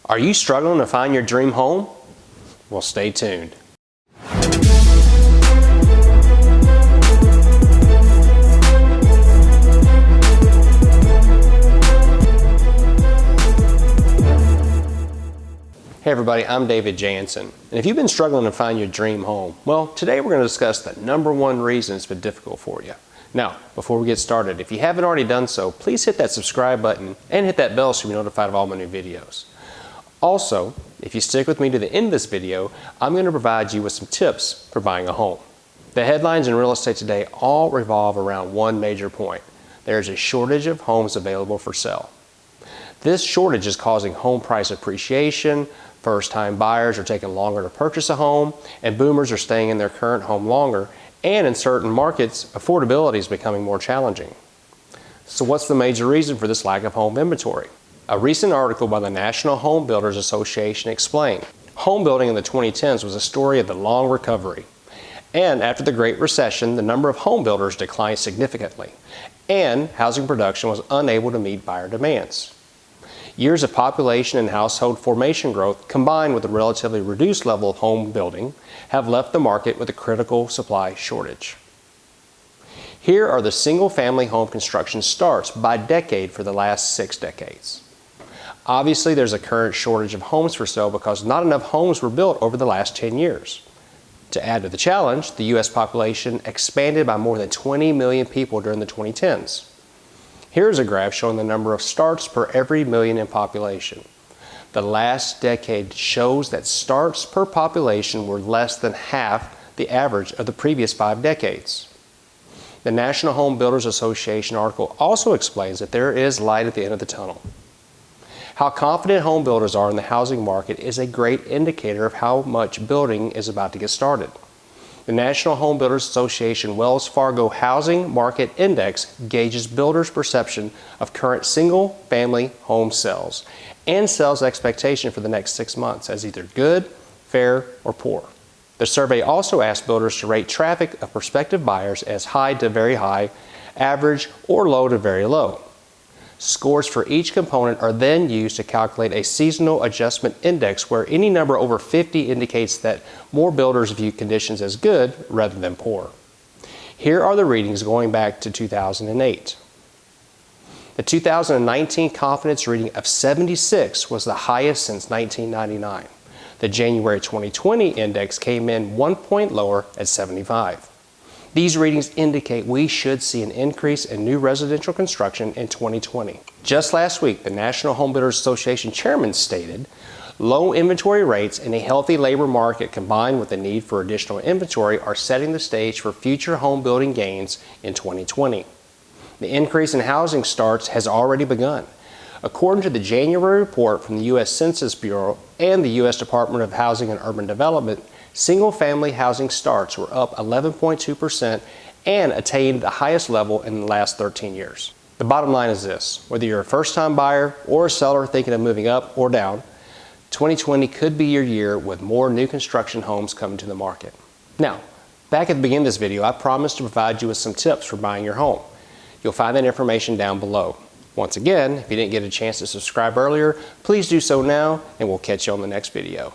Are you struggling to find your dream home? Well, stay tuned. Hey everybody, I'm David Jansen, and if you've been struggling to find your dream home, well, today we're going to discuss the #1 reason it's been difficult for you. Now, before we get started, if you haven't already done so, please hit that subscribe button and hit that bell so you're notified of all my new videos. Also, if you stick with me to the end of this video, I'm going to provide you with some tips for buying a home. The headlines in real estate today all revolve around one major point. There's a shortage of homes available for sale. This shortage is causing home price appreciation, first-time buyers are taking longer to purchase a home, and boomers are staying in their current home longer, and in certain markets, affordability is becoming more challenging. So what's the major reason for this lack of home inventory? A recent article by the National Home Builders Association explained, home building in the 2010s was a story of the long recovery. And after the Great Recession, the number of home builders declined significantly, and housing production was unable to meet buyer demands. Years of population and household formation growth, combined with a relatively reduced level of home building, have left the market with a critical supply shortage. Here are the single-family home construction starts by decade for the last 6 decades. Obviously, there's a current shortage of homes for sale because not enough homes were built over the last 10 years. To add to the challenge, the U.S. population expanded by more than 20 million people during the 2010s. Here's a graph showing the number of starts per every million in population. The last decade shows that starts per population were less than half the average of the previous 5 decades. The National Home Builders Association article also explains that there is light at the end of the tunnel. How confident home builders are in the housing market is a great indicator of how much building is about to get started. The National Home Builders Association Wells Fargo Housing Market Index gauges builders' perception of current single-family home sales and sales expectation for the next 6 months as either good, fair, or poor. The survey also asked builders to rate traffic of prospective buyers as high to very high, average, or low to very low. Scores for each component are then used to calculate a seasonal adjustment index where any number over 50 indicates that more builders view conditions as good rather than poor. Here are the readings going back to 2008. The 2019 confidence reading of 76 was the highest since 1999. The January 2020 index came in 1 point lower at 75. These readings indicate we should see an increase in new residential construction in 2020. Just last week, the National Home Builders Association chairman stated, low inventory rates and a healthy labor market combined with the need for additional inventory are setting the stage for future home building gains in 2020. The increase in housing starts has already begun. According to the January report from the U.S. Census Bureau and the U.S. Department of Housing and Urban Development, single-family housing starts were up 11.2% and attained the highest level in the last 13 years. The bottom line is this, whether you're a first-time buyer or a seller thinking of moving up or down, 2020 could be your year with more new construction homes coming to the market. Now, back at the beginning of this video, I promised to provide you with some tips for buying your home. You'll find that information down below. Once again, if you didn't get a chance to subscribe earlier, please do so now, and we'll catch you on the next video.